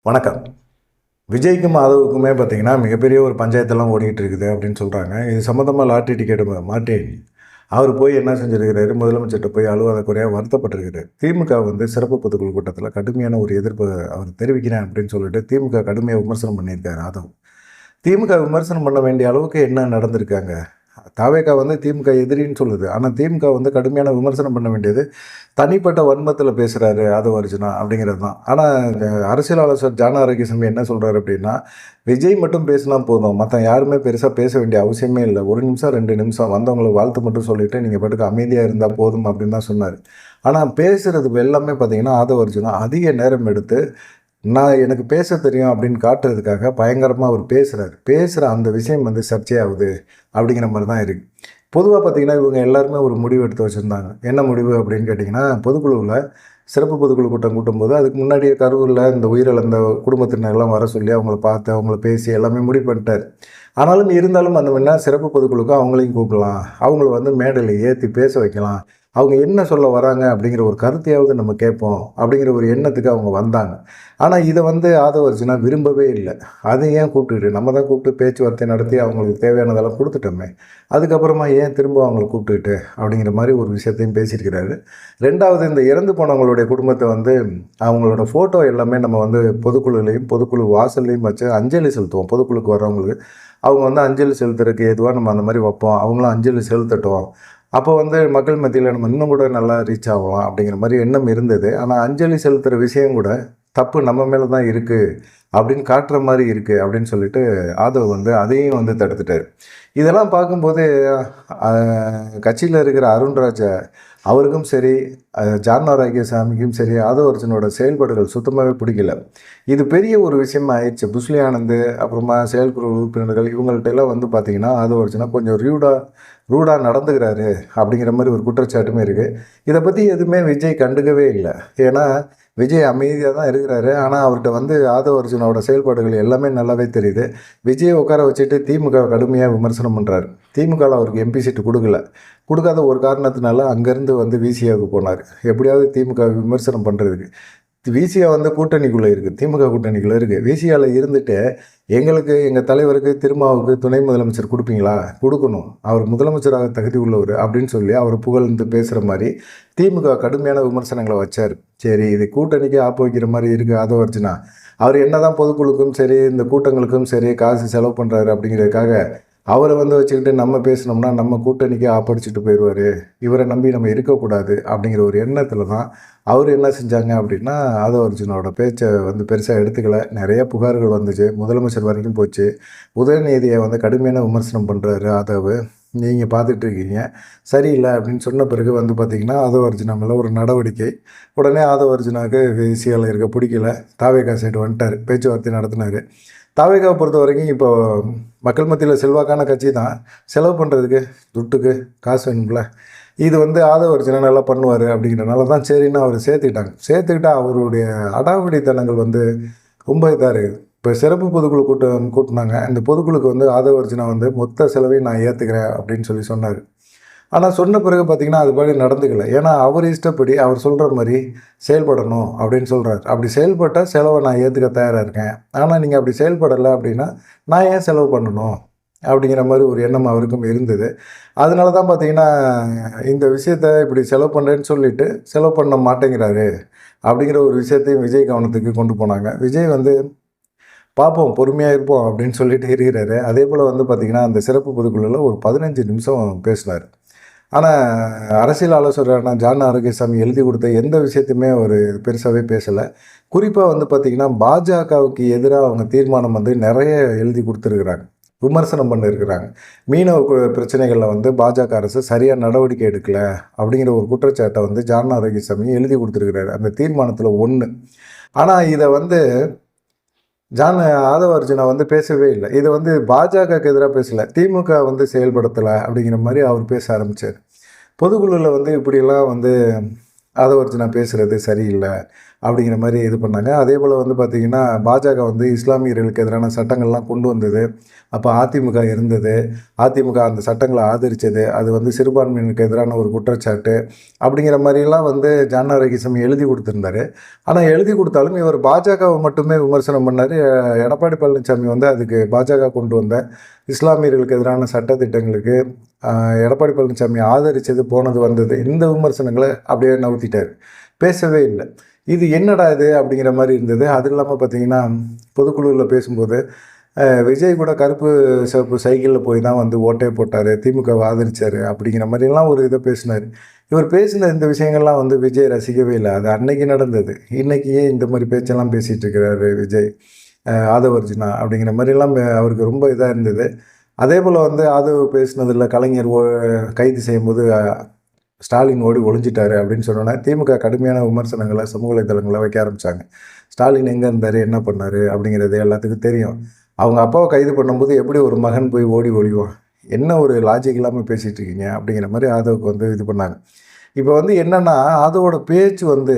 வணக்கம். விஜய்க்கும் மாதவுக்குமே பார்த்தீங்கன்னா, மிகப்பெரிய ஒரு பஞ்சாயத்தெல்லாம் ஓடிக்கிட்டு இருக்குது அப்படின்னு சொல்கிறாங்க. இது சம்மந்தமா லாட்டரி டிக்கெட் மாட்டி, அவர் போய் என்ன செஞ்சிருக்கிறாரு, முதலமைச்சர்ட்ட போய் அழுவாத குறையா வருத்தப்பட்டிருக்கிறாரு. திமுக வந்து சிறப்பு பொதுக்குழு கூட்டத்தில் கடுமையான ஒரு எதிர்ப்பு அவர் தெரிவிக்கிறேன் அப்படின்னு சொல்லிட்டு திமுக கடுமையாக விமர்சனம் பண்ணியிருக்காரு ஆதவ். திமுக விமர்சனம் பண்ண வேண்டிய அளவுக்கு என்ன நடந்திருக்காங்க? தாவேகா வந்து திமுக எதிரின்னு சொல்லுது. ஆனால் திமுக வந்து கடுமையான விமர்சனம் பண்ண வேண்டியது தனிப்பட்ட வன்மத்தில் பேசுகிறாரு ஆதவ அர்ஜுனா அப்படிங்கிறது தான். ஆனால் இந்த அரசியல் ஆலோசகர் ஜான ஆரோக்கியசாமி என்ன சொல்கிறாரு அப்படின்னா, விஜய் மட்டும் பேசினா போதும், மற்ற யாருமே பெருசாக பேச வேண்டிய அவசியமே இல்லை. 1 நிமிஷம் 2 நிமிஷம் வந்தவங்களுக்கு வாழ்த்து மட்டும் சொல்லிவிட்டு நீங்கள் பாட்டுக்கு அமைதியாக இருந்தால் போதும் அப்படின்னு தான் சொன்னார். ஆனால் பேசுகிறது எல்லாமே பார்த்தீங்கன்னா ஆதவ அர்ஜுனா அதிக நேரம் எடுத்து எனக்கு பேச தெரியும் அப்படின்னு காட்டுறதுக்காக பயங்கரமாக அவர் பேசுகிறார். பேசுகிற அந்த விஷயம் வந்து சர்ச்சையாகுது அப்படிங்கிற மாதிரி தான் இருக்குது. பொதுவாக பார்த்திங்கன்னா இவங்க எல்லாருமே ஒரு முடிவு எடுத்து வச்சுருந்தாங்க. என்ன முடிவு அப்படின்னு கேட்டிங்கன்னா, பொதுக்குழுவில் சிறப்பு பொதுக்குழு கூட்டம் கூட்டும்போது அதுக்கு முன்னாடியே கரூரில் இந்த உயிரிழந்த குடும்பத்தினரெல்லாம் வர சொல்லி அவங்கள பார்த்து அவங்கள பேசி எல்லாமே முடிவு பண்ணிட்டார். ஆனாலும் இருந்தாலும் அந்த முன்னா சிறப்பு பொதுக்குழுக்கு அவங்களையும் கூப்பிடலாம், அவங்கள வந்து மேடையில் ஏற்றி பேச வைக்கலாம், அவங்க என்ன சொல்ல வராங்க அப்படிங்கிற ஒரு கருத்தையாவது நம்ம கேட்போம் அப்படிங்கிற ஒரு எண்ணத்துக்கு அவங்க வந்தாங்க. ஆனால் இதை வந்து ஆதவ அர்ஜுனா விரும்பவே இல்லை. அதை ஏன் கூப்பிட்டுக்கிட்டு, நம்ம தான் கூப்பிட்டு பேச்சுவார்த்தை நடத்தி அவங்களுக்கு தேவையானதெல்லாம் கொடுத்துட்டோமே, அதுக்கப்புறமா ஏன் திரும்ப அவங்கள கூப்பிட்டுக்கிட்டு அப்படிங்கிற மாதிரி ஒரு விஷயத்தையும் பேசியிருக்கிறாரு. ரெண்டாவது, இந்த இறந்து போனவங்களுடைய குடும்பத்தை வந்து அவங்களோட ஃபோட்டோ எல்லாமே நம்ம வந்து பொதுக்குழுலையும் பொதுக்குழு வாசல்லையும் வச்சு அஞ்சலி செலுத்துவோம். பொதுக்குழுக்கு வர்றவங்களுக்கு அவங்க வந்து அஞ்சலி செலுத்துறதுக்கு எதுவாக நம்ம அந்த மாதிரி வைப்போம், அவங்களும் அஞ்சலி செலுத்தட்டும், அப்போ வந்து மக்கள் மத்தியில் நம்ம இன்னும் கூட நல்லா ரீச் ஆகலாம் அப்படிங்கிற மாதிரி எண்ணம் இருந்தது. ஆனால் அஞ்சலி செலுத்துகிற விஷயம் கூட தப்பு நம்ம மேலே தான் இருக்குது அப்படின்னு காட்டுற மாதிரி இருக்குது அப்படின்னு சொல்லிட்டு ஆதவ் வந்து அதையும் வந்து தடுத்துட்டார். இதெல்லாம் பார்க்கும்போது கட்சியில் இருக்கிற அருண்ராஜா அவருக்கும் சரி, ஜான் ஆரோக்கியசாமிக்கும் சரி, ஆதவ அர்ஜுனோட செயல்பாடுகள் சுத்தமாகவே பிடிக்கல. இது பெரிய ஒரு விஷயமா ஆயிடுச்சு. புஸ்லி ஆனந்த், அப்புறமா செயற்குழு உறுப்பினர்கள் இவங்கள்ட்ட எல்லாம் வந்து பார்த்திங்கன்னா ஆதவ அர்ஜுனா கொஞ்சம் ரூடாக நடந்துக்கிறாரு அப்படிங்கிற மாதிரி ஒரு குற்றச்சாட்டுமே இருக்குது. இதை பற்றி எதுவுமே விஜய் கண்டுக்கவே இல்லை. ஏன்னா விஜய் அமைதியாக தான் இருக்கிறாரு. ஆனால் அவர்கிட்ட வந்து ஆதவ அர்ஜுனோட செயல்பாடுகள் எல்லாமே நல்லாவே தெரியுது. விஜயை உட்கார வச்சுட்டு திமுக கடுமையாக விமர்சனம் பண்ணுறாரு. திமுகவில் அவருக்கு எம்பி சீட்டு கொடுக்காத ஒரு காரணத்தினால அங்கேருந்து வந்து விசிஆவுக்கு போனார், எப்படியாவது திமுக விமர்சனம் பண்ணுறதுக்கு. விசிஆ வந்து கூட்டணிக்குள்ளே இருக்குது, திமுக கூட்டணிக்குள்ளே இருக்குது. விசிஆவில் இருந்துட்டு எங்கள் தலைவருக்கு திருமாவுக்கு துணை முதலமைச்சர் கொடுப்பீங்களா? கொடுக்கணும், அவர் முதலமைச்சராக தகுதி உள்ளவர் அப்படின்னு சொல்லி அவர் புகழ்ந்து பேசுகிற மாதிரி திமுக கடுமையான விமர்சனங்களை வச்சார். சரி, இது கூட்டணிக்கு ஆப்பு வைக்கிற மாதிரி இருக்குது ஆதவ அர்ஜுனா. அவர் என்ன தான் பொதுக்குழுக்கும் சரி இந்த கூட்டங்களுக்கும் சரி காசு செலவு பண்ணுறாரு அப்படிங்கிறதுக்காக அவரை வந்து வச்சுக்கிட்டு நம்ம பேசினோம்னா நம்ம கூட்டணிக்கு ஆப்படிச்சுட்டு போயிடுவார், இவரை நம்பி நம்ம இருக்கக்கூடாது அப்படிங்கிற ஒரு எண்ணத்தில் தான் அவர் என்ன செஞ்சாங்க அப்படின்னா ஆதவ அர்ஜுனோட பேச்சை வந்து பெருசாக எடுத்துக்கல. நிறைய புகார்கள் வந்துச்சு, முதலமைச்சர் வரைக்கும் போச்சு. உதயநிதியை வந்து கடுமையான விமர்சனம் பண்ணுறாரு ஆதவ், நீங்கள் பார்த்துட்ருக்கீங்க, சரியில்லை அப்படின்னு சொன்ன பிறகு வந்து பார்த்திங்கன்னா ஆதவ அர்ஜுனா மேலே ஒரு நடவடிக்கை. உடனே ஆதவ அர்ஜுனாவுக்கு விசிஆவில் இருக்க பிடிக்கல, தாவேகா சைடு வந்துட்டார், பேச்சுவார்த்தை நடத்தினார். தாவேகாவை பொறுத்த வரைக்கும் இப்போ மக்கள் மத்தியில் செல்வாக்கான கட்சி தான், செலவு பண்ணுறதுக்கு துட்டுக்கு காசு வேணும்ல. இது வந்து ஆதவ அர்ஜுனா நல்லா பண்ணுவார் அப்படிங்கிறனால தான் சரின்னு அவர் சேர்த்துக்கிட்டா அவருடைய அடாவடித்தனங்கள் வந்து ரொம்ப இதாக இருக்குது. இப்போ சிறப்பு பொதுக்குழு கூட்டினாங்க. இந்த பொதுக்குழுக்கு வந்து ஆதவ அர்ஜுனா வந்து மொத்த செலவையும் நான் ஏற்றுக்கிறேன் அப்படின்னு சொன்னார். ஆனால் சொன்ன பிறகு பார்த்திங்கன்னா அது மாதிரி நடந்துக்கல. ஏன்னா அவர் இஷ்டப்படி அவர் சொல்கிற மாதிரி செயல்படணும் அப்படின்னு சொல்கிறார். அப்படி செயல்பட்டால் செலவை நான் ஏற்றுக்க தயாராக இருக்கேன், ஆனால் நீங்கள் அப்படி செயல்படலை அப்படின்னா நான் ஏன் செலவு பண்ணணும் அப்படிங்கிற மாதிரி ஒரு எண்ணம் அவருக்கும் இருந்தது. அதனால தான் பார்த்திங்கன்னா இந்த விஷயத்த இப்படி செலவு பண்ணுறேன்னு சொல்லிவிட்டு செலவு பண்ண மாட்டேங்கிறாரு அப்படிங்கிற ஒரு விஷயத்தையும் விஜய் கவனத்துக்கு கொண்டு போனாங்க. விஜய் வந்து பார்ப்போம், பொறுமையாக இருப்போம் அப்படின்னு சொல்லிட்டு இருக்கிறாரு. அதே போல் வந்து பார்த்திங்கன்னா அந்த சிறப்பு பொதுக்குழுவில் ஒரு 15 நிமிஷம் பேசினார். ஆனால் அரசியல் ஆலோசகரான ஜான் ஆரோக்கியசாமி எழுதி கொடுத்த எந்த விஷயத்தையுமே அவர் பெருசாகவே பேசலை. குறிப்பாக வந்து பார்த்திங்கன்னா பாஜகவுக்கு எதிராக அவங்க தீர்மானம் வந்து நிறைய எழுதி கொடுத்துருக்குறாங்க, விமர்சனம் பண்ணியிருக்கிறாங்க. மீனவ பிரச்சனைகளில் வந்து பாஜக அரசு சரியாக நடவடிக்கை எடுக்கலை அப்படிங்கிற ஒரு குற்றச்சாட்டை வந்து ஜான் ஆரோக்கியசாமி எழுதி கொடுத்துருக்கிறாரு அந்த தீர்மானத்தில் ஒன்று. ஆனால் இதை வந்து ஆதவ அர்ஜுனா வந்து பேசவே இல்லை. இதை வந்து பாஜகவுக்கு எதிராக பேசலை, திமுக வந்து செயல்படுத்தலை அப்படிங்கிற மாதிரி அவர் பேச ஆரம்பித்தார். பொதுக்குழுவில் வந்து இப்படியெல்லாம் வந்து ஆதவ அர்ஜுனா பேசுகிறது சரியில்லை அப்படிங்கிற மாதிரி இது பண்ணாங்க. அதே போல் வந்து பார்த்திங்கன்னா பாஜக வந்து இஸ்லாமியர்களுக்கு எதிரான சட்டங்கள்லாம் கொண்டு வந்தது. அப்போ அதிமுக இருந்தது. அதிமுக அந்த சட்டங்களை ஆதரித்தது. அது வந்து சிறுபான்மையினருக்கு எதிரான ஒரு குற்றச்சாட்டு அப்படிங்கிற மாதிரிலாம் வந்து ஜானா ரஹீசம் எழுதி கொடுத்துருந்தாரு. ஆனால் எழுதி கொடுத்தாலும் இவர் பாஜகவை மட்டுமே விமர்சனம் பண்ணார். எடப்பாடி பழனிசாமி வந்து அதுக்கு பாஜக கொண்டு வந்த இஸ்லாமியர்களுக்கு எதிரான சட்டத்திட்டங்களுக்கு எடப்பாடி பழனிசாமி ஆதரித்தது போனது வந்தது இந்த விமர்சனங்களை அப்படியே நவுத்திட்டார். பேசவே இல்லை. இது என்னடா இது அப்படிங்கிற மாதிரி இருந்தது. அது இல்லாமல் பார்த்தீங்கன்னா பொதுக்குழுவில் பேசும்போது விஜய் கூட கருப்பு சிவப்பு சைக்கிளில் போய் தான் வந்து ஓட்டே போட்டார், திமுகவை ஆதரித்தார் அப்படிங்கிற மாதிரிலாம் ஒரு இதை பேசினார். இவர் பேசின இந்த விஷயங்கள்லாம் வந்து விஜய் ரசிக்கவே இல்லை. அது அன்னைக்கு நடந்தது. இன்றைக்கி ஏன் இந்த மாதிரி பேச்செல்லாம் பேசிகிட்டு இருக்கிறாரு விஜய், ஆதவர்ஜுனா அப்படிங்கிற மாதிரிலாம் அவருக்கு ரொம்ப இதாக இருந்தது. அதே போல் வந்து ஆதவ் பேசினதில் கலைஞர் கைது செய்யும்போது ஸ்டாலின் ஓடி ஒளிஞ்சிட்டாரு அப்படின்னு சொன்னோன்னா திமுக கடுமையான விமர்சனங்களை சமூக வலைதளங்களை வைக்க ஆரம்பித்தாங்க. ஸ்டாலின் எங்கே இருந்தார், என்ன பண்ணார் அப்படிங்கிறது எல்லாத்துக்கும் தெரியும். அவங்க அப்பாவை கைது பண்ணும்போது எப்படி ஒரு மகன் போய் ஓடி ஒளிவான், என்ன ஒரு லாஜிக் இல்லாமல் பேசிகிட்டு இருக்கீங்க அப்படிங்கிற மாதிரி ஆதவுக்கு வந்து இது பண்ணாங்க. இப்போ வந்து என்னென்னா ஆதவோட பேச்சு வந்து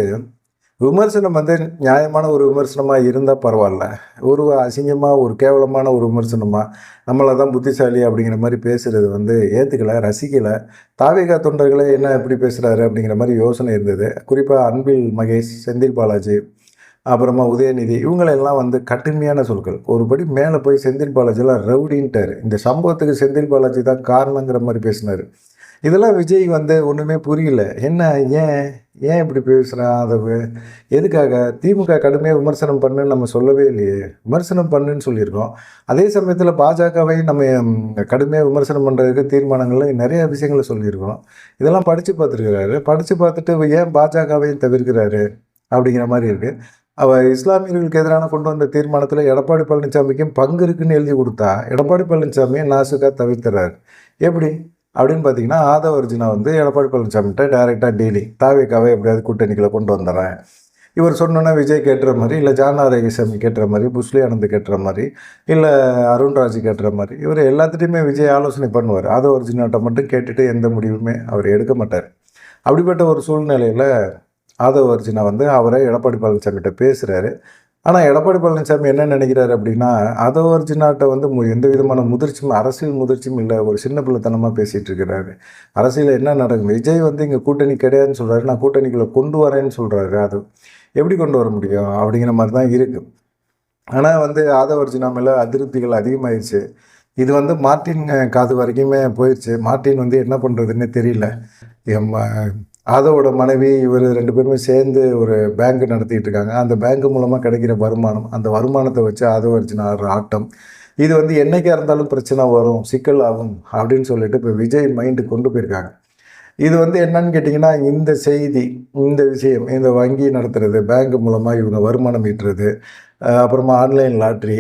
விமர்சனம் வந்து நியாயமான ஒரு விமர்சனமாக இருந்தால் பரவாயில்ல, ஒரு அசிங்கமாக ஒரு கேவலமான ஒரு விமர்சனமாக நம்மளை தான் புத்திசாலி அப்படிங்கிற மாதிரி பேசுகிறது வந்து ஏற்றுக்கலை, ரசிக்கலை. தாவேகா தொண்டர்களே என்ன எப்படி பேசுகிறாரு அப்படிங்கிற மாதிரி யோசனை இருந்தது. குறிப்பாக அன்பில் மகேஷ், செந்தில் பாலாஜி, அப்புறமா உதயநிதி இவங்களெல்லாம் வந்து கடுமையான சொற்கள். ஒருபடி மேலே போய் செந்தில் பாலாஜிலாம் ரவுடின்ட்டார். இந்த சம்பவத்துக்கு செந்தில் பாலாஜி தான் காரணங்கிற மாதிரி பேசினார். இதெல்லாம் விஜய் வந்து ஒன்றுமே புரியல. என்ன ஏன் இப்படி பேசுகிறான், அதை எதுக்காக திமுக கடுமையாக விமர்சனம் பண்ணுன்னு நம்ம சொல்லவே இல்லையே, விமர்சனம் பண்ணுன்னு சொல்லியிருக்கோம். அதே சமயத்தில் பாஜகவை நம்ம கடுமையாக விமர்சனம் பண்ணுறதுக்கு தீர்மானங்களில் நிறைய விஷயங்களை சொல்லியிருக்கோம். இதெல்லாம் படித்து பார்த்துருக்கிறாரு. படித்து பார்த்துட்டு ஏன் பாஜகவையும் தவிர்க்கிறாரு அப்படிங்கிற மாதிரி இருக்குது. அவள் இஸ்லாமியர்களுக்கு எதிரான கொண்டு வந்த தீர்மானத்தில் எடப்பாடி பழனிசாமிக்கும் பங்கு இருக்குன்னு எழுதி கொடுத்தா எடப்பாடி பழனிசாமியை நாசுக்காக தவிர்த்துறாரு. எப்படி அப்படின்னு பார்த்தீங்கன்னா ஆதவர்ஜுனா வந்து எடப்பாடி பழனிசாமிகிட்ட டைரெக்டாக டீலிங், தாவேக்காவை எப்படியாவது கூட்டணிகளை கொண்டு வந்துடுறேன். இவர் சொன்னோன்னா விஜய் கேட்டுற மாதிரி, இல்லை ஜானா ரஹீசாமி கேட்டுற மாதிரி, புஸ்லி ஆனந்த் கேட்டுற மாதிரி, இல்லை அருண்ராஜ் கேட்டுற மாதிரி, இவர் எல்லாத்துட்டையுமே விஜய் ஆலோசனை பண்ணுவார். ஆதவர்ஜுனாட்ட மட்டும் கேட்டுட்டு எந்த முடிவுமே அவர் எடுக்க மாட்டார். அப்படிப்பட்ட ஒரு சூழ்நிலையில் ஆதவர்ஜுனா வந்து அவரை எடப்பாடி பழனிசாமிகிட்ட பேசுகிறாரு. ஆனால் எடப்பாடி பழனிசாமி என்ன நினைக்கிறாரு அப்படின்னா ஆதவர்ஜுனாட்ட வந்து எந்த விதமான முதிர்ச்சியும் அரசியல் முதிர்ச்சியும் இல்லை, ஒரு சின்ன பிள்ளைத்தனமாக பேசிகிட்டு இருக்கிறாரு. அரசியல் என்ன நடக்கும், விஜய் வந்து இங்கே கூட்டணி கிடையாதுன்னு சொல்கிறாரு, நான் கூட்டணிக்குள்ளே கொண்டு வரேன்னு சொல்கிறாரு. அது எப்படி கொண்டு வர முடியும் அப்படிங்கிற மாதிரி தான் இருக்குது. ஆனால் வந்து ஆதவர்ஜுனா மேலே அதிருப்திகள் அதிகமாகிடுச்சு. இது வந்து மார்ட்டின் காது வரைக்குமே போயிடுச்சு. மார்ட்டின் வந்து என்ன பண்ணுறதுன்னே தெரியல. ஆதவோட மனைவி இவர் 2 பேருமே சேர்ந்து ஒரு பேங்க் நடத்திட்டு இருக்காங்க. அந்த பேங்க் மூலமாக கிடைக்கிற வருமானம், அந்த வருமானத்தை வச்சு ஆதவர்ஜுனா ஆடுற ஆட்டம், இது வந்து என்றைக்காக இருந்தாலும் பிரச்சனை வரும், சிக்கல் ஆகும் அப்படின்னு சொல்லிட்டு இப்போ விஜய் மைண்டு கொண்டு போயிருக்காங்க. இது வந்து என்னன்னு கேட்டிங்கன்னா இந்த செய்தி, இந்த விஷயம், இந்த வங்கி நடத்துறது, பேங்க் மூலமாக இவங்க வருமானம் ஈட்டுறது, அப்புறமா ஆன்லைன் லாட்ரி,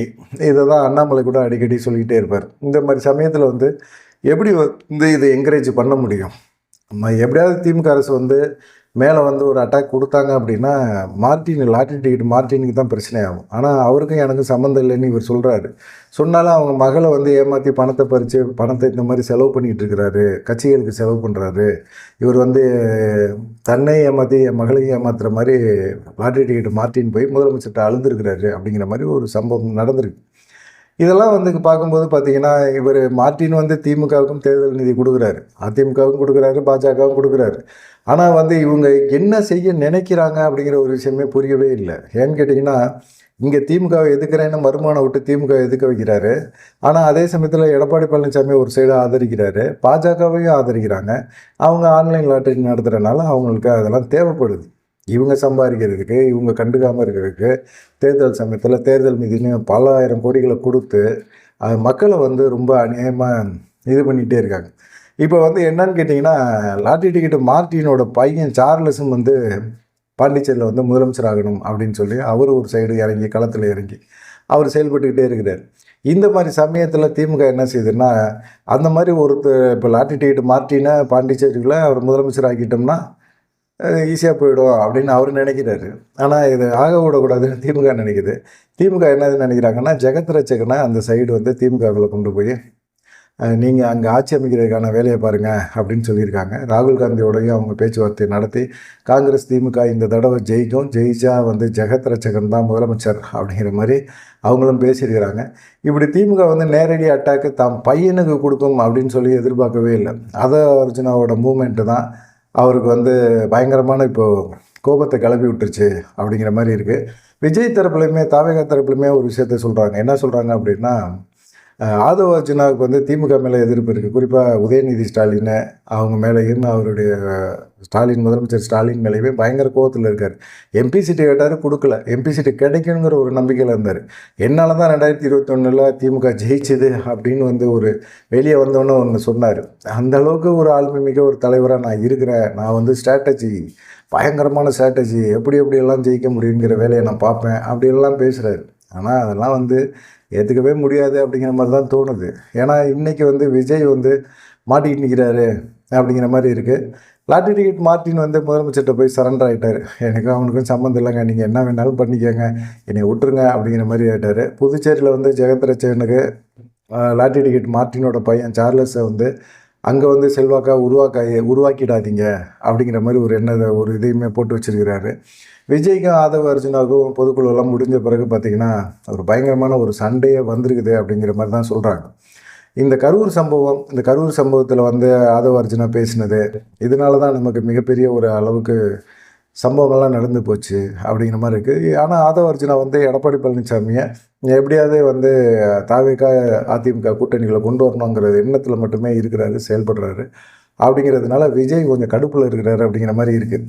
இதை தான் அண்ணாமலை கூட அடிக்கடி சொல்லிக்கிட்டே இருப்பார். இந்த மாதிரி சமயத்தில் வந்து எப்படி வந்து இதை என்கரேஜ் பண்ண முடியும்? எப்படியாவது திமுக அரசு வந்து மேலே வந்து ஒரு அட்டாக் கொடுத்தாங்க அப்படின்னா லாட்ரி டிக்கெட் மார்ட்டினுக்கு தான் பிரச்சனையாகும். ஆனால் அவருக்கும் எனக்கும் சம்மந்தம் இல்லைன்னு இவர் சொல்கிறாரு. சொன்னாலும் அவங்க மகளை வந்து ஏமாற்றி பணத்தை பறித்து பணத்தை இந்த மாதிரி செலவு பண்ணிக்கிட்டு இருக்கிறாரு, கட்சிகளுக்கு செலவு பண்ணுறாரு. இவர் வந்து தன்னை ஏமாற்றி என் மகளையும் ஏமாத்துகிற மாதிரி லாட்ரி டிக்கெட் மார்ட்டின் போய் முதலமைச்சர்கிட்ட அழுதுருக்கிறாரு அப்படிங்கிற மாதிரி ஒரு சம்பவம் நடந்திருக்கு. இதெல்லாம் வந்து பார்க்கும்போது பார்த்தீங்கன்னா இவர் மார்ட்டின் வந்து திமுகவுக்கும் தேர்தல் நிதி கொடுக்குறாரு, அதிமுகவுக்கும் கொடுக்குறாரு, பாஜகவும் கொடுக்குறாரு. ஆனால் வந்து இவங்க என்ன செய்ய நினைக்கிறாங்க அப்படிங்கிற ஒரு விஷயமே புரியவே இல்லை. ஏன்னு கேட்டிங்கன்னா இங்கே திமுகவை எதுக்குறேன்னு வருமானம் விட்டு திமுக எதுக்க வைக்கிறாரு. ஆனால் அதே சமயத்தில் எடப்பாடி பழனிசாமி ஒரு சைடு ஆதரிக்கிறாரு, பாஜகவையும் ஆதரிக்கிறாங்க. அவங்க ஆன்லைன் லாட்டரி நடத்துகிறனால அவங்களுக்கு அதெல்லாம் தேவைப்படுது. இவங்க சம்பாதிக்கிறதுக்கு, இவங்க கண்டுக்காமல் இருக்கிறதுக்கு தேர்தல் சமயத்தில் தேர்தல் நிதினு பல ஆயிரம் கோடிகளை கொடுத்து மக்களை வந்து ரொம்ப அநியாயமாக இது பண்ணிகிட்டே இருக்காங்க. இப்போ வந்து என்னன்னு கேட்டிங்கன்னா லாட்ரி டிக்கெட்டு மார்ட்டினோட பையன் சார்லஸும் வந்து பாண்டிச்சேரியில் வந்து முதலமைச்சர் ஆகணும் அப்படின்னு சொல்லி அவர் ஒரு சைடு இறங்கி களத்தில் இறங்கி அவர் செயல்பட்டுக்கிட்டே இருக்கிறார். இந்த மாதிரி சமயத்தில் திமுக என்ன செய்யுதுன்னா அந்த மாதிரி ஒருத்தர் இப்போ லாட்ரி டிக்கெட்டு மார்ட்டினை பாண்டிச்சேரியில் அவர் முதலமைச்சர் ஆக்கிட்டோம்னா ஈஸியாக போயிடும் அப்படின்னு அவர் நினைக்கிறாரு. ஆனால் இது ஆக விடக்கூடாதுன்னு திமுக நினைக்குது. திமுக என்னது நினைக்கிறாங்கன்னா ஜெகத் ரட்சகனை அந்த சைடு வந்து திமுகவில் கொண்டு போய் நீங்கள் அங்கே ஆட்சி அமைக்கிறதுக்கான வேலையை பாருங்கள் அப்படின்னு சொல்லியிருக்காங்க. ராகுல் காந்தியோடையும் அவங்க பேச்சுவார்த்தை நடத்தி காங்கிரஸ் திமுக இந்த தடவை ஜெயிக்கும், ஜெயிச்சா வந்து ஜெகத் ரட்சகன் தான் முதலமைச்சர் அப்படிங்கிற மாதிரி அவங்களும் பேசியிருக்கிறாங்க. இப்படி திமுக வந்து நேரடி அட்டாக்கு தாம் பையனுக்கு கொடுக்கும் அப்படின்னு சொல்லி எதிர்பார்க்கவே இல்லை. அர்ஜுனாவோட மூமெண்ட்டு தான் அவருக்கு வந்து பயங்கரமான இப்போது கோபத்தை கிளப்பி விட்டுருச்சு அப்படிங்கிற மாதிரி இருக்குது. விஜய் தரப்புலையுமே தாவேகா தரப்புலையுமே ஒரு விஷயத்த சொல்கிறாங்க. என்ன சொல்கிறாங்க அப்படின்னா, அர்ஜுனாவுக்கு வந்து திமுக மேலே எதிர்ப்பு இருக்குது. குறிப்பாக உதயநிதி ஸ்டாலின் அவங்க மேலேயும் அவருடைய முதலமைச்சர் ஸ்டாலின் மேலேயுமே பயங்கர கோவத்தில் இருக்கார். எம்பி சீட்டு கேட்டார், கொடுக்கல. எம்பி சீட்டு கிடைக்குங்கிற ஒரு நம்பிக்கையில் இருந்தார். என்னால் தான் 2021 திமுக ஜெயிச்சுது அப்படின்னு வந்து ஒரு வெளியே வந்தோன்னே ஒன்று சொன்னார். அந்தளவுக்கு ஒரு ஆளுமை மிக ஒரு தலைவராக நான் இருக்கிறேன், நான் வந்து பயங்கரமான ஸ்ட்ராட்டஜி எப்படியெல்லாம் ஜெயிக்க முடியுங்கிற வேலையை நான் பார்ப்பேன் அப்படின்லாம் பேசுகிறாரு. ஆனால் அதெல்லாம் வந்து ஏற்றுக்கவே முடியாது அப்படிங்கிற மாதிரி தான் தோணுது. ஏன்னா இன்றைக்கி வந்து விஜய் வந்து மாட்டிக்கிட்டு நிற்கிறாரு அப்படிங்கிற மாதிரி இருக்குது. லாட்டரி டிக்கெட் மார்ட்டின் வந்து முதலமைச்சர்கிட்ட போய் சரண்டர் ஆகிட்டார். எனக்கும் அவனுக்கும் சம்மந்தம் இல்லைங்க, நீங்கள் என்ன வேணாலும் பண்ணிக்கோங்க, என்னை விட்டுருங்க அப்படிங்கிற மாதிரி ஆகிட்டார். புதுச்சேரியில் வந்து ஜெகத் ரட்சகனுக்கு லாட்டரி டிக்கெட் மார்ட்டினோட பையன் சார்லஸை வந்து அங்கே வந்து உருவாக்கிடாதீங்க அப்படிங்கிற மாதிரி ஒரு இதையுமே போட்டு வச்சுருக்கிறாரு. விஜய்க்கும் அர்ஜுனாவுக்கும் பொதுக்குழுவெல்லாம் முடிஞ்ச பிறகு பார்த்திங்கன்னா ஒரு பயங்கரமான ஒரு சண்டையே வந்திருக்குது அப்படிங்கிற மாதிரி தான் சொல்கிறாங்க. இந்த கரூர் சம்பவத்தில் வந்து அர்ஜுனா பேசினது இதனால தான் நமக்கு மிகப்பெரிய ஒரு அளவுக்கு சம்பவங்கள்லாம் நடந்து போச்சு அப்படிங்கிற மாதிரி இருக்குது. ஆனால் அர்ஜுனா வந்து எடப்பாடி பழனிசாமியை எப்படியாவது வந்து தாவேகா அதிமுக கூட்டணிகளை கொண்டு வரணுங்கிற எண்ணத்தில் மட்டுமே இருக்கிறாரு, செயல்படுறாரு. அப்படிங்கிறதுனால விஜய் கொஞ்சம் கடுப்பில் இருக்கிறாரு அப்படிங்கிற மாதிரி இருக்குது.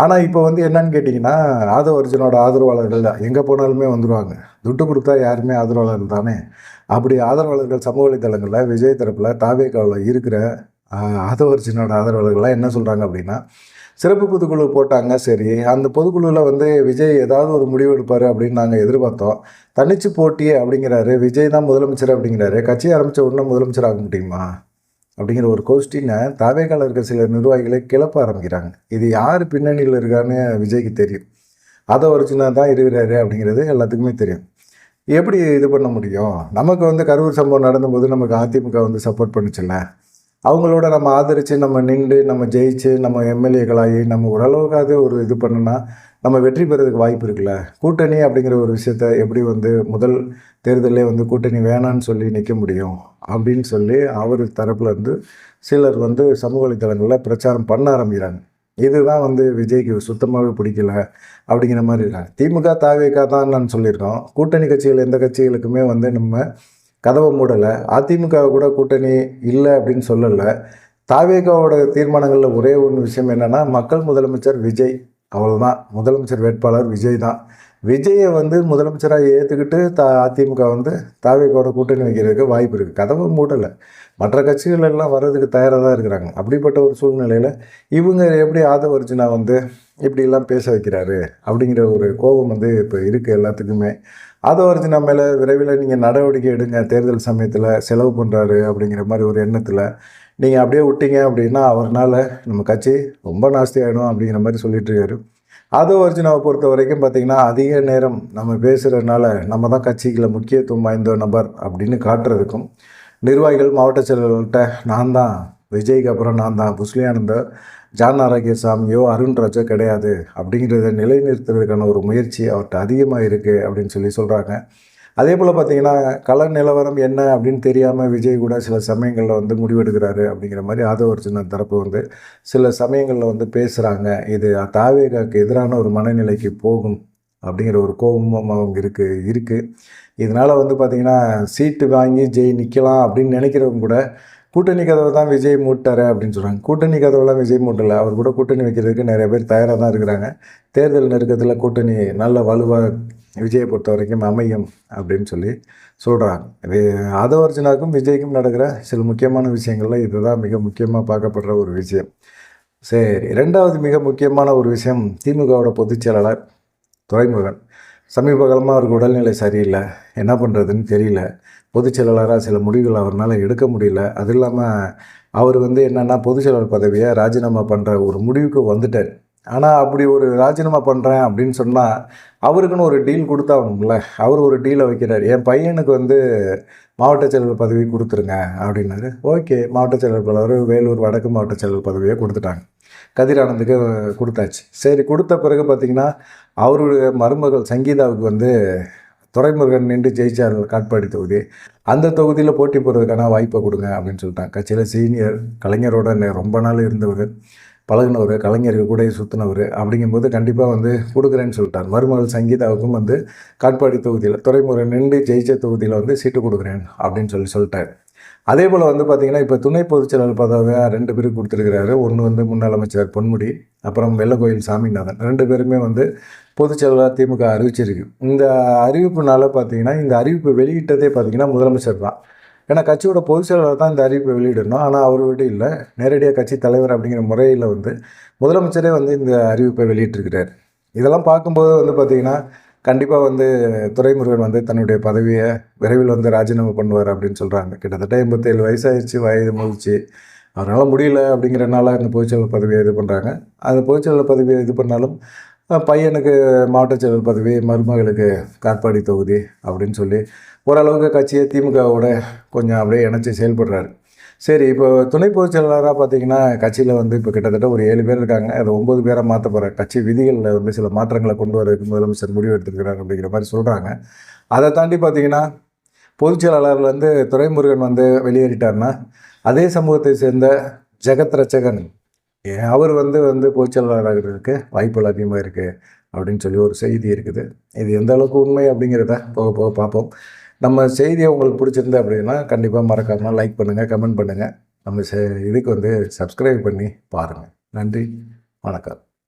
ஆனால் இப்போ வந்து என்னன்னு கேட்டிங்கன்னா, அர்ஜுனோட ஆதரவாளர்கள் எங்கே போனாலுமே வந்துடுவாங்க. துட்டு கொடுத்தா யாருமே ஆதரவாளர்கள் தானே. அப்படி ஆதரவாளர்கள் சமூக வலைத்தளங்களில் விஜய் தரப்பில் தாவேகாவில் இருக்கிற அர்ஜுனோட ஆதரவாளர்கள்லாம் என்ன சொல்கிறாங்க அப்படின்னா, சிறப்பு பொதுக்குழு போட்டாங்க, சரி அந்த பொதுக்குழுவில் வந்து விஜய் ஏதாவது ஒரு முடிவு எடுப்பார் அப்படின்னு நாங்கள் எதிர்பார்த்தோம். தனிச்சு போட்டி அப்படிங்கிறாரு, விஜய் தான் முதலமைச்சர் அப்படிங்கிறாரு. கட்சி ஆரம்பித்த உடனே முதலமைச்சர் ஆக முடியுமா அப்படிங்கிற ஒரு கொஸ்டினை தாவேகால இருக்க சில நிர்வாகிகளை கிளப்ப ஆரம்பிக்கிறாங்க. இது யார் பின்னணியில் இருக்கான்னு விஜய்க்கு தெரியும். அர்ஜுனா தான் இருக்கிறாரு அப்படிங்கிறது எல்லாத்துக்குமே தெரியும். எப்படி இது பண்ண முடியும்? நமக்கு வந்து கரூர் சம்பவம் நடந்தபோது நமக்கு அதிமுக வந்து சப்போர்ட் பண்ணிச்சுல்ல, அவங்களோட நம்ம ஆதரித்து நம்ம நின்று நம்ம ஜெயிச்சு நம்ம எம்எல்ஏக்களாகி நம்ம ஓரளவுக்காவது ஒரு இது பண்ணுனா நம்ம வெற்றி பெறதுக்கு வாய்ப்பு இருக்குல்ல. கூட்டணி அப்படிங்கிற ஒரு விஷயத்த எப்படி வந்து முதல் தேர்தலே வந்து கூட்டணி வேணான்னு சொல்லி நிற்க முடியும் அப்படின்னு சொல்லி அவர் தரப்பில் இருந்து சிலர் வந்து சமூக வலைத்தளங்களில் பிரச்சாரம் பண்ண ஆரம்பிக்கிறாங்க. இதுதான் வந்து விஜய்க்கு சுத்தமாகவே பிடிக்கல அப்படிங்கிற மாதிரி இருக்காங்க. திமுக தாவேகா தான் நான் சொல்லியிருக்கோம். கூட்டணி கட்சிகள் எந்த கட்சிகளுக்குமே வந்து நம்ம கதவை மூடலை. அதிமுக கூட கூட்டணி இல்லை அப்படின்னு சொல்லலை. தாவேகாவோட தீர்மானங்களில் ஒரே ஒரு விஷயம் என்னென்னா, மக்கள் முதலமைச்சர் விஜய், அவ்வளோதான். முதலமைச்சர் வேட்பாளர் விஜய் தான். விஜயை வந்து முதலமைச்சராக ஏற்றுக்கிட்டு அதிமுக வந்து தாவேகாவோட கூட்டணி வைக்கிறதுக்கு வாய்ப்பு இருக்குது. கதவை மூடலை. மற்ற கட்சிகள் எல்லாம் வர்றதுக்கு தயாராக தான் இருக்கிறாங்க. அப்படிப்பட்ட ஒரு சூழ்நிலையில் இவங்க எப்படி அர்ஜுனா வந்து இப்படிலாம் பேச வைக்கிறாரு அப்படிங்கிற ஒரு கோபம் வந்து இப்போ இருக்குது எல்லாத்துக்குமே. அர்ஜுனா மேலே விரைவில் நீங்கள் நடவடிக்கை எடுங்க, தேர்தல் சமயத்தில் செலவு பண்ணுறாரு அப்படிங்கிற மாதிரி ஒரு எண்ணத்தில் நீங்கள் அப்படியே விட்டீங்க அப்படின்னா அவர்னால் நம்ம கட்சி ரொம்ப நாஸ்தி ஆகிடும் அப்படிங்கிற மாதிரி சொல்லிட்டு இருக்காரு. அர்ஜுனாவை பொறுத்த வரைக்கும் பார்த்திங்கன்னா அதிக நேரம் நம்ம பேசுகிறதுனால நம்ம தான் கட்சிகளை முக்கியத்துவம் வாய்ந்த நபர் அப்படின்னு காட்டுறதுக்கும், நிர்வாகிகள் மாவட்ட செயலர்கள்ட்ட நான் தான், விஜய்க்கு அப்புறம் நான் தான், புஸ்லியானந்தர் ஜான் ஆரோக்கியசாமியோ அருண்ராஜோ கிடையாது அப்படிங்கிறத நிலைநிறுத்துறதுக்கான ஒரு முயற்சி அவர்கிட்ட அதிகமாக இருக்குது அப்படின்னு சொல்கிறாங்க. அதே போல் பார்த்திங்கன்னா கள நிலவரம் என்ன அப்படின்னு தெரியாமல் விஜய் கூட சில சமயங்களில் வந்து முடிவெடுக்கிறாரு அப்படிங்கிற மாதிரி அர்ஜுனா தரப்பு வந்து சில சமயங்களில் வந்து பேசுகிறாங்க. இது தாவேகாவுக்கு எதிரான ஒரு மனநிலைக்கு போகும் அப்படிங்கிற ஒரு கோபமும் அவங்க இருக்குது. இதனால் வந்து பார்த்திங்கன்னா சீட்டு வாங்கி நிற்கலாம் அப்படின்னு நினைக்கிறவங்க கூட கூட்டணி கதவை தான் விஜய் மூட்டார் அப்படின்னு சொல்கிறாங்க. கூட்டணி கதவெல்லாம் விஜய் மூட்டலை. அவர் கூட கூட்டணி வைக்கிறதுக்கு நிறைய பேர் தயாராக தான் இருக்கிறாங்க. தேர்தல் நெருக்கத்தில் கூட்டணி நல்ல வலுவாக விஜயை பொறுத்த வரைக்கும் அமையும் அப்படின்னு சொல்கிறாங்க. அர்ஜுனாவுக்கும் விஜய்க்கும் நடக்கிற சில முக்கியமான விஷயங்கள்ல இதுதான் மிக முக்கியமாக பார்க்கப்படுற ஒரு விஷயம். சரி, ரெண்டாவது மிக முக்கியமான ஒரு விஷயம், திமுகவோட பொதுச் செயலாளர் துரைமுருகன். சமீப காலமாக அவருக்கு உடல்நிலை சரியில்லை, என்ன பண்ணுறதுன்னு தெரியல. பொதுச் செயலாளராக சில முடிவுகள் அவரால் எடுக்க முடியல. அது இல்லாமல் அவர் வந்து என்னென்னா பொதுச் செயலாளர் பதவியை ராஜினாமா பண்ணுற ஒரு முடிவுக்கு வந்துட்டார். ஆனால் அப்படி ஒரு ராஜினாமா பண்ணுறேன் அப்படின்னு சொன்னால் அவருக்குன்னு ஒரு டீல் கொடுத்தாகணும்ல. அவர் ஒரு டீலை வைக்கிறார். என் பையனுக்கு வந்து மாவட்ட செயலர் பதவி கொடுத்துருங்க அப்படின்னாரு. ஓகே, மாவட்ட செயலர் வேலூர் வடக்கு மாவட்ட செயலர் பதவியை கொடுத்துட்டாங்க. கதிர் ஆனந்துக்கு கொடுத்தாச்சு. சரி, கொடுத்த பிறகு பார்த்திங்கன்னா அவருடைய மருமகள் சங்கீதாவுக்கு வந்து துரைமுருகன் நின்று ஜெயிச்சார் காட்பாடி தொகுதி. அந்த தொகுதியில் போட்டி போடுறதுக்கான வாய்ப்பை கொடுங்க அப்படின்னு சொல்லிட்டாங்க. கட்சியில் சீனியர், கலைஞரோட ரொம்ப நாள் இருந்தவர், பழகினவர், கலைஞருக்கு கூட சுற்றினவர். அப்படிங்கும்போது கண்டிப்பாக வந்து கொடுக்குறேன்னு சொல்லிட்டார். மருமகள் சங்கீதாவுக்கும் வந்து காட்பாடி தொகுதியில் துரைமுருகன் நின்று ஜெயிச்ச தொகுதியில் வந்து சீட்டு கொடுக்குறேன் அப்படின்னு சொல்லிட்டார். அதே போல் வந்து பார்த்திங்கன்னா இப்போ துணை பொதுச்செயலாளர் பதவியாக 2 பேருக்கு கொடுத்துருக்கிறாரு. ஒன்று வந்து முன்னாள் அமைச்சர் பொன்முடி, அப்புறம் வெள்ளக்கோயில் சாமிநாதன். 2 பேருமே வந்து பொதுச்செயலாளர் திமுக அறிவிச்சிருக்கு. இந்த அறிவிப்புனால பார்த்திங்கன்னா இந்த அறிவிப்பு வெளியிட்டதே பார்த்திங்கன்னா முதலமைச்சர் தான். ஏன்னா கட்சியோட பொதுச்செயலாளர் தான் இந்த அறிவிப்பை வெளியிடணும். ஆனால் அவர் விட்டு இல்லை, நேரடியாக கட்சி தலைவர் அப்படிங்கிற முறையில் வந்து முதலமைச்சரே வந்து இந்த அறிவிப்பை வெளியிட்டிருக்கிறார். இதெல்லாம் பார்க்கும்போது வந்து பார்த்திங்கன்னா கண்டிப்பாக வந்து துரைமுருகன் வந்து தன்னுடைய பதவியை விரைவில் வந்து ராஜினாமா பண்ணுவார் அப்படின்னு சொல்கிறாங்க. கிட்டத்தட்ட 87 வயசாகிடுச்சு, வயது முதிச்சு. அவரால் முடியல அப்படிங்கிறனால அந்த பொதுச்செயலர் பதவியை இது பண்ணுறாங்க. அந்த பொதுச்செயலர் பதவியை இது பண்ணாலும் பையனுக்கு மாவட்ட செயலர் பதவி, மருமகளுக்கு காட்பாடி தொகுதி அப்படின்னு சொல்லி ஓரளவுக்கு கட்சியை திமுகவோட கொஞ்சம் அப்படியே இணைச்சி செயல்படுறாரு. சரி, இப்போ துணை பொதுச் செயலாளராக பார்த்தீங்கன்னா கட்சியில் வந்து இப்போ கிட்டத்தட்ட ஒரு 7 பேர் இருக்காங்க. அது 9 பேராக மாற்ற போகிறார். கட்சி விதிகளில் வந்து சில மாற்றங்களை கொண்டு வரதுக்கு முதலமைச்சர் முடிவு எடுத்திருக்கிறார் அப்படிங்கிற மாதிரி சொல்கிறாங்க. அதை தாண்டி பார்த்தீங்கன்னா பொதுச் செயலாளர் வந்து துரைமுருகன் வந்து வெளியேறிட்டார்னா அதே சமூகத்தை சேர்ந்த ஜெகத் ரட்சகன் அவர் வந்து பொதுச் செயலாளராகிறதுக்கு வாய்ப்புகள் அதிகமாக இருக்குது அப்படின்னு சொல்லி ஒரு செய்தி இருக்குது. இது எந்த அளவுக்கு உண்மை அப்படிங்கிறத போக போக பார்ப்போம். நம்ம செய்தியை உங்களுக்கு பிடிச்சிருந்தா அப்படின்னா கண்டிப்பாக மறக்காமல் லைக் பண்ணுங்கள், கமெண்ட் பண்ணுங்கள். நம்ம இதுக்கு வந்து சப்ஸ்கிரைப் பண்ணி பாருங்கள். நன்றி, வணக்கம்.